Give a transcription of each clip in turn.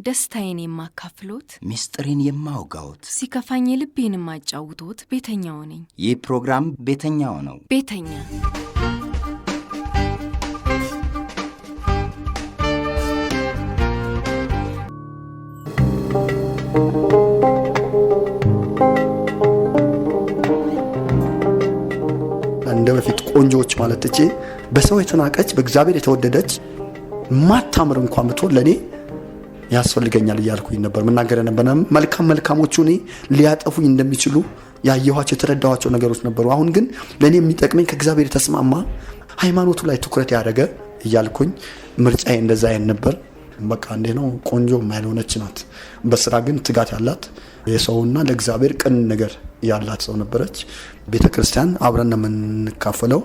ደስታዬን የማካፍሎት ሚስጥሬን የማውጋውት ሲከፋኝ ልቤን የማጫውቶት ቤተኛው ነኝ። ይህ ፕሮግራም ቤተኛው ነው። ቤተኛ እንደ በፊት ቆንጆች ማለት እጪ በሰው የተናቀች በእግዚአብሔር የተወደደች ማታምር እንኳን ብትሆን ለኔ ያስፈልገኛል ይያልኩኝ ነበር መናገር ነበር። መልካሞቹ እኔ ሊያጠፉኝ እንደሚችሉ ያየኋቸው የተረዳኋቸው ነገሮች ነበሩ። አሁን ግን ለኔ የሚጠቅመኝ ከእግዚአብሔር ተስማማ ሃይማኖቱ ላይ ትኩረት ያደረገ ይያልኩኝ ምርጫዬ እንደዛ ነበር። በቃ እንዴ ነው ቆንጆ ማይሆነች ናት፣ በስራ ግን ትጋት ያላት የሰውና ለእግዚአብሔር ቅን ነገር ያላት ሰው ነበረች። ቤተክርስቲያን አብረን የምንካፈለው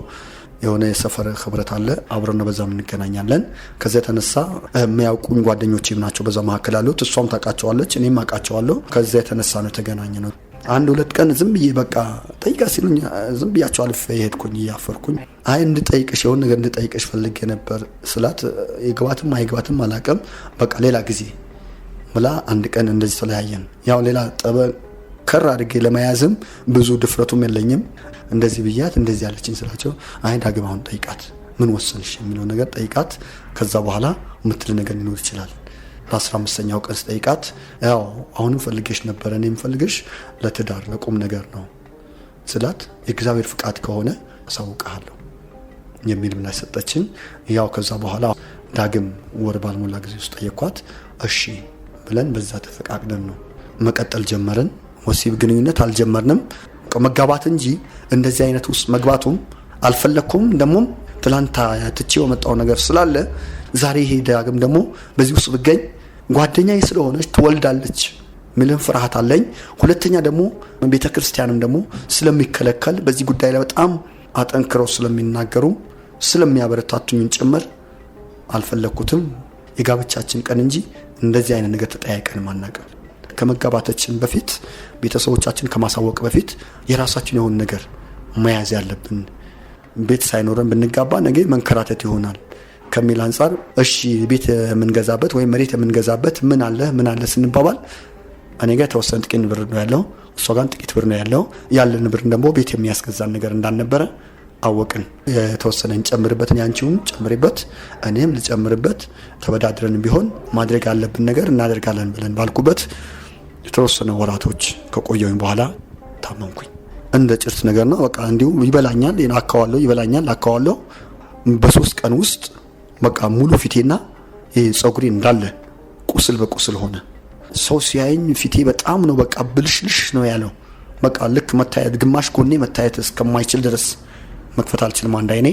የሆነ የሰፈር ህብረት አለ፣ አብረን በዛም እንገናኛለን። ከዛ የተነሳ የሚያውቁኝ ጓደኞቼም ናቸው በዛ መካከል ያሉት፣ እሷም ታውቃቸዋለች እኔም አውቃቸዋለሁ። ከዛ የተነሳ ነው የተገናኘነው። አንድ ሁለት ቀን ዝም ብዬ በቃ ጠይቃ ሲሉኝ ዝም ብያቸው አልፌ ሄድኩኝ እያፈርኩኝ። አይ እንድጠይቅሽ የሆነ ነገር እንድጠይቅሽ ፈልጌ ነበር ስላት ይግባትም አይግባትም አላውቅም፣ በቃ ሌላ ጊዜ ብላ አንድ ቀን እንደዚህ ተለያየን። ያው ሌላ ከር አድርጌ ለመያዝም ብዙ ድፍረቱም የለኝም። እንደዚህ ብያት እንደዚህ ያለችኝ ስላቸው አይ ዳግም አሁን ጠይቃት ምን ወሰንሽ የሚለው ነገር ጠይቃት፣ ከዛ በኋላ ምትል ነገር ሊኖር ይችላል። ለ15ኛው ቀን ጠይቃት ያው አሁንም ፈልገሽ ነበር እኔም ፈልገሽ ለትዳር ለቁም ነገር ነው ስላት የእግዚአብሔር ፍቃድ ከሆነ አሳውቃለሁ የሚል ምላሽ ሰጠችኝ። ያው ከዛ በኋላ ዳግም ወር ባልሞላ ጊዜ ውስጥ ጠየኳት። እሺ ብለን በዛ ተፈቃቅደን ነው መቀጠል ጀመርን። ወሲብ ግንኙነት አልጀመርንም መጋባት እንጂ እንደዚህ አይነት ውስጥ መግባቱም አልፈለኩም። ደሞም ትላንታ ትቼው መጣው ነገር ስላለ ዛሬ ዳግም ደሞ በዚህ ውስጥ ብገኝ ጓደኛዬ ስለሆነች ትወልዳለች ምንም ፍርሃት አለኝ። ሁለተኛ ደሞ ቤተክርስቲያንም ደሞ ስለሚከለከል በዚህ ጉዳይ ላይ በጣም አጠንክረው ስለሚናገሩ ስለሚያበረታቱኝ ጭምር አልፈለኩትም። የጋብቻችን ቀን እንጂ እንደዚህ አይነት ነገር ተጠያይቀን ማናቀር ከመጋባታችን በፊት ቤተሰቦቻችን ከማሳወቅ በፊት የራሳችን የሆነ ነገር መያዝ ያለብን ቤት ሳይኖረን ብንጋባ ነገ መንከራተት ይሆናል ከሚል አንፃር እሺ ቤት የምንገዛበት ወይ መሬት የምንገዛበት ምን አለ ስንባባል እኔ ጋር ተወሰነ ጥቂት ብር ነው ያለው፣ እሷ ጋር ጥቂት ብር ነው ያለው። ያለን ብር ደግሞ ቤት የሚያስገዛን ነገር እንዳልነበረ አወቅን። የተወሰነን ጨምርበትን ያንቺውን ጨምሪበት እኔም ልጨምርበት ተበዳድረን ቢሆን ማድረግ ያለብን ነገር እናደርጋለን ብለን ባልኩበት የተወሰነ ወራቶች ከቆየሁኝ በኋላ ታመምኩኝ። እንደ ጭርት ነገር ነው በቃ እንዲሁ ይበላኛል አካዋለሁ። በ3 ቀን ውስጥ በቃ ሙሉ ፊቴና ፀጉሬ እንዳለ ቁስል በቁስል ሆነ። ሰው ሲያየኝ ፊቴ በጣም ነው በቃ ብልሽልሽ ነው ያለው። በቃ ልክ መታየት ግማሽ ጎኔ መታየት እስከማይችል ድረስ መክፈት አልችልም። አንድ አይኔ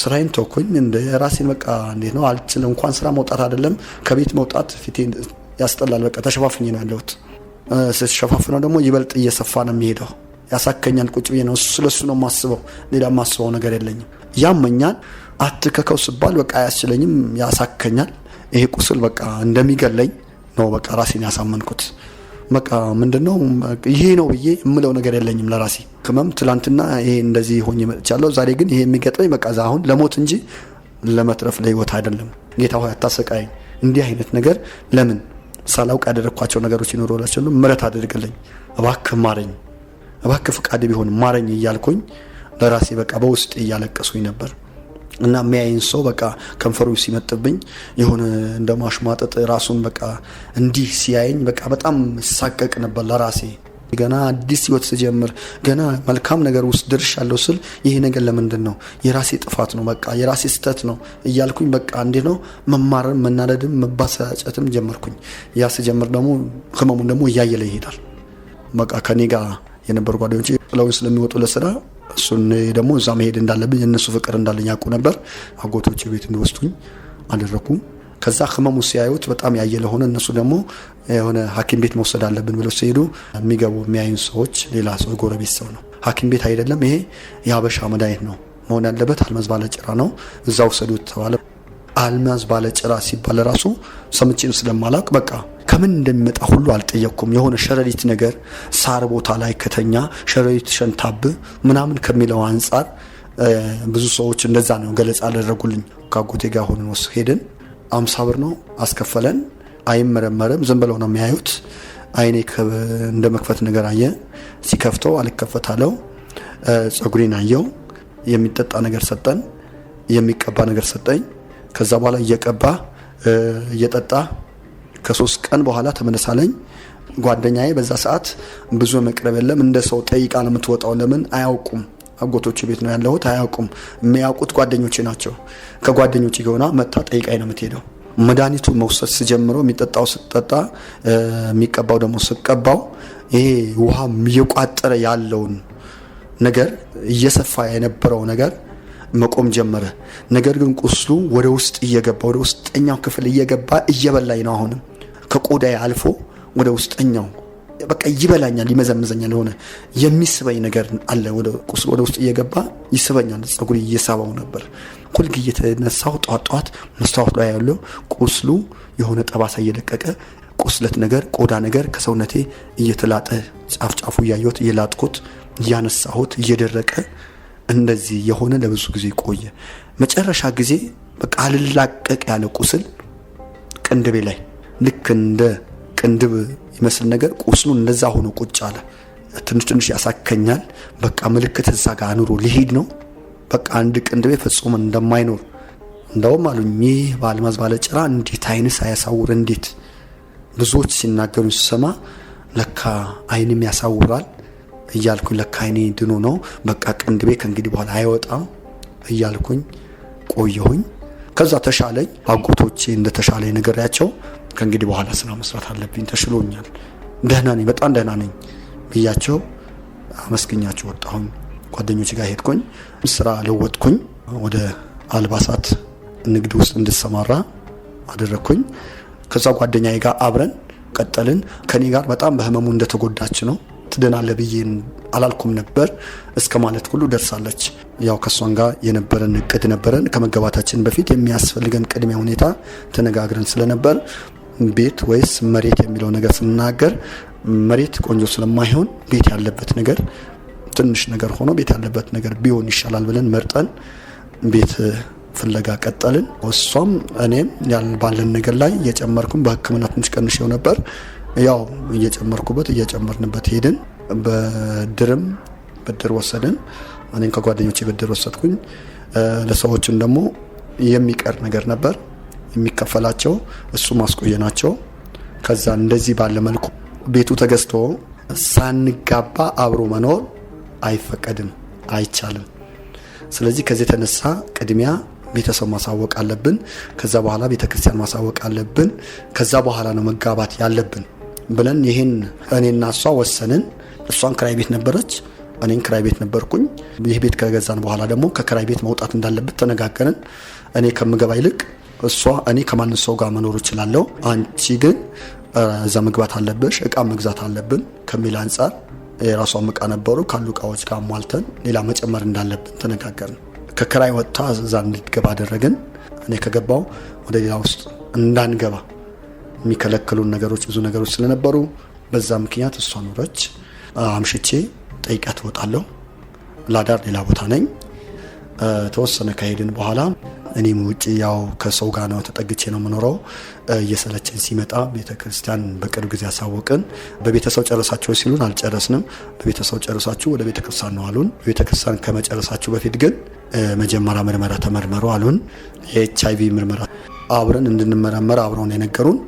ስራዬን ተወኩኝ። እንደ ራሴን በቃ እንዴት ነው አልችልም። እንኳን ስራ መውጣት አይደለም ከቤት መውጣት ፊቴ ያስጠላል። በቃ ተሸፋፍኜ ነው ያለሁት። ስትሸፋፍነው ደግሞ ይበልጥ እየሰፋ ነው የሚሄደው። ያሳከኛል። ቁጭ ብዬ ነው ስለሱ ነው ማስበው፣ ሌላ ማስበው ነገር የለኝም። ያመኛል። አትከከው ስባል በቃ አያስችለኝም፣ ያሳከኛል። ይሄ ቁስል በቃ እንደሚገለኝ ነው በቃ ራሴን ያሳመንኩት። በቃ ምንድነው ይሄ ነው ብዬ የምለው ነገር የለኝም ለራሴ። ህመም ትላንትና ይሄ እንደዚህ ሆኜ መጥቻለሁ፣ ዛሬ ግን ይሄ የሚገጥመኝ በቃ አሁን ለሞት እንጂ ለመትረፍ ለህይወት አይደለም። ጌታ ሆይ አታሰቃየኝ። እንዲህ አይነት ነገር ለምን ሳላውቅ ያደረኳቸው ነገሮች ይኖሩላቸው ምሕረት አድርግልኝ፣ እባክህ ማረኝ፣ እባክህ ፍቃድ ቢሆን ማረኝ እያልኩኝ ለራሴ በቃ በውስጥ እያለቀስኩኝ ነበር። እና የሚያይን ሰው በቃ ከንፈሩ ሲመጥብኝ የሆነ እንደማሽማጠጥ ራሱን በቃ እንዲህ ሲያየኝ በቃ በጣም ሳቀቅ ነበር ለራሴ። ገና አዲስ ህይወት ስጀምር ገና መልካም ነገር ውስጥ ደርሻለሁ ስል ይሄ ነገር ለምንድን ነው የራሴ ጥፋት ነው በቃ የራሴ ስተት ነው እያልኩኝ በቃ እንዴ ነው መማረም መናደድም መባሰጨትም ጀመርኩኝ። ያ ስጀምር ደግሞ ህመሙን ደግሞ እያየለ ይሄዳል። በቃ ከኔ ጋር የነበሩ ጓደኞቼ ጥለው ስለሚወጡ ለስራ እሱን ደግሞ እዛ መሄድ እንዳለብኝ እነሱ ፍቅር እንዳለኝ ያውቁ ነበር። አጎቶቼ ቤት እንድወስዱኝ አደረኩ። ከዛ ህመሙ ሲያዩት በጣም ያየለ ሆነ። እነሱ ደግሞ የሆነ ሐኪም ቤት መውሰድ አለብን ብለው ሲሄዱ የሚገቡ የሚያዩን ሰዎች ሌላ ሰው ጎረቤት ሰው ነው። ሐኪም ቤት አይደለም ይሄ የአበሻ መድኃኒት ነው መሆን ያለበት፣ አልማዝ ባለጭራ ነው፣ እዛ ወሰዱት ተባለ። አልማዝ ባለጭራ ሲባል ራሱ ሰምቼም ስለማላውቅ በቃ ከምን እንደሚመጣ ሁሉ አልጠየቅኩም። የሆነ ሸረሪት ነገር ሳር ቦታ ላይ ከተኛ ሸረሪት ሸንታብ ምናምን ከሚለው አንፃር ብዙ ሰዎች እንደዛ ነው ገለጻ አደረጉልኝ። ካጎቴ ጋር ሆነን ሄድን። 50 ብር ነው አስከፈለን። አይመረመርም። ዝም ብለው ነው የሚያዩት። አይኔ እንደ መክፈት ነገር አየ። ሲከፍተው አልከፈታለው። ጸጉሬን አየው። የሚጠጣ ነገር ሰጠን፣ የሚቀባ ነገር ሰጠኝ። ከዛ በኋላ እየጠጣ ከ3 ቀን በኋላ ተመለሳለኝ። ጓደኛዬ በዛ ሰዓት ብዙ መቅረብ የለም። እንደ ሰው ጠይቃ ነው የምትወጣው። ለምን አያውቁም? አጎቶቹ ቤት ነው ያለሁት። አያውቁም። የሚያውቁት ጓደኞቼ ናቸው። ከጓደኞቼ ጋር ሆና መታ ጠይቃኝ ነው የምትሄደው። መድኃኒቱ መውሰድ ስጀምረው የሚጠጣው ስጠጣ የሚቀባው ደግሞ ስቀባው ይሄ ውሃ እየቋጠረ ያለውን ነገር እየሰፋ የነበረው ነገር መቆም ጀመረ። ነገር ግን ቁስሉ ወደ ውስጥ እየገባ ወደ ውስጠኛው ክፍል እየገባ እየበላኝ ነው። አሁንም ከቆዳዬ አልፎ ወደ ውስጠኛው በቃ ይበላኛል፣ ይመዘምዘኛል። ሆነ የሚስበኝ ነገር አለ። ወደ ቁስሉ ወደ ውስጥ እየገባ ይስበኛል። ጸጉሬ እየሳበው ነበር። ሁል ጊዜ የተነሳው ጧት መስታወት ላይ ያለው ቁስሉ የሆነ ጠባሳ እየለቀቀ ቁስለት ነገር ቆዳ ነገር ከሰውነቴ እየተላጠ ጫፍ እያየሁት እየላጥኩት እያነሳሁት እየደረቀ እንደዚህ የሆነ ለብዙ ጊዜ ቆየ። መጨረሻ ጊዜ በቃ አልላቀቅ ያለ ቁስል ቅንድቤ ላይ ልክ እንደ ቅንድብ ይመስል ነገር ቁስሉ እንደዛ ሆኖ ቁጭ አለ። ትንሽ ያሳከኛል። በቃ ምልክት እዛ ጋር አኑሮ ሊሄድ ነው። በቃ አንድ ቅንድቤ ፈጽሞ እንደማይኖር እንደውም አሉኝ። ይህ በአልማዝ ባለጭራ እንዴት አይንስ አያሳውር? እንዴት ብዙዎች ሲናገሩ ሲሰማ ለካ አይንም ያሳውራል እያልኩኝ ለካ አይኔ ድኖ ነው በቃ ቅንድቤ ከእንግዲህ በኋላ አይወጣም እያልኩኝ ቆየሁኝ። ከዛ ተሻለኝ። አጎቶቼ እንደተሻለኝ ነገርያቸው ከእንግዲህ በኋላ ስራ መስራት አለብኝ፣ ተሽሎኛል፣ ደህና ነኝ፣ በጣም ደህና ነኝ ብያቸው አመስግኛቸው ወጣሁኝ። ጓደኞቼ ጋር ሄድኩኝ። ስራ ለወጥኩኝ። ወደ አልባሳት ንግድ ውስጥ እንድሰማራ አደረኩኝ። ከዛ ጓደኛዬ ጋር አብረን ቀጠልን። ከኔ ጋር በጣም በህመሙ እንደተጎዳች ነው። ትደናለ ብዬ አላልኩም ነበር እስከ ማለት ሁሉ ደርሳለች። ያው ከሷን ጋር የነበረን እቅድ ነበረን። ከመገባታችን በፊት የሚያስፈልገን ቅድሚያ ሁኔታ ተነጋግረን ስለነበር ቤት ወይስ መሬት የሚለው ነገር ስናገር መሬት ቆንጆ ስለማይሆን ቤት ያለበት ነገር ትንሽ ነገር ሆኖ ቤት ያለበት ነገር ቢሆን ይሻላል ብለን መርጠን ቤት ፍለጋ ቀጠልን። እሷም እኔም ባለን ነገር ላይ እየጨመርኩም በሕክምና ትንሽ ቀንሼው ነበር። ያው እየጨመርንበት ሄድን። ብድር ወሰድን። እኔም ከጓደኞቼ ብድር ወሰድኩኝ። ለሰዎችም ደግሞ የሚቀር ነገር ነበር የሚከፈላቸው፣ እሱ ማስቆየናቸው። ከዛ እንደዚህ ባለ መልኩ ቤቱ ተገዝቶ ሳንጋባ አብሮ መኖር አይፈቀድም፣ አይቻልም። ስለዚህ ከዚህ የተነሳ ቅድሚያ ቤተሰብ ማሳወቅ አለብን። ከዛ በኋላ ቤተክርስቲያን ማሳወቅ አለብን። ከዛ በኋላ ነው መጋባት ያለብን ብለን ይሄን እኔና እሷ ወሰንን። እሷን ክራይ ቤት ነበረች፣ እኔን ክራይ ቤት ነበርኩኝ። ይህ ቤት ከገዛን በኋላ ደግሞ ከክራይ ቤት መውጣት እንዳለበት ተነጋገርን። እኔ ከምገባ ይልቅ እኔ ከማንም ሰው ጋር መኖር እችላለሁ፣ አንቺ ግን እዛ መግባት አለብሽ፣ እቃ መግዛት አለብን ከሚል አንጻር የራሷን እቃ ነበሩ ካሉ እቃዎች ጋር ሟልተን ሌላ መጨመር እንዳለብን ተነጋገርን። ከክራይ ወጥታ እዛ እንድትገባ አደረግን። እኔ ከገባው ወደ ሌላ ውስጥ እንዳንገባ የሚከለክሉን ነገሮች ብዙ ነገሮች ስለነበሩ በዛ ምክንያት እሷ ኖረች። አምሽቼ ጠይቃት እወጣለሁ። ላዳር ሌላ ቦታ ነኝ። ተወሰነ ከሄድን በኋላ እኔም ውጪ ያው ከሰው ጋር ነው ተጠግቼ ነው የምኖረው። እየሰለቸን ሲመጣ ቤተክርስቲያን በቅርብ ጊዜ አሳወቅን። በቤተሰብ ጨረሳችሁ ሲሉን አልጨረስንም። በቤተሰብ ጨረሳችሁ ወደ ቤተክርስቲያን ነው አሉን። ቤተክርስቲያን ከመጨረሳችሁ በፊት ግን መጀመሪያ ምርመራ ተመርመሩ አሉን። የኤችአይቪ ምርመራ አብረን እንድንመረመር አብረውን የነገሩን።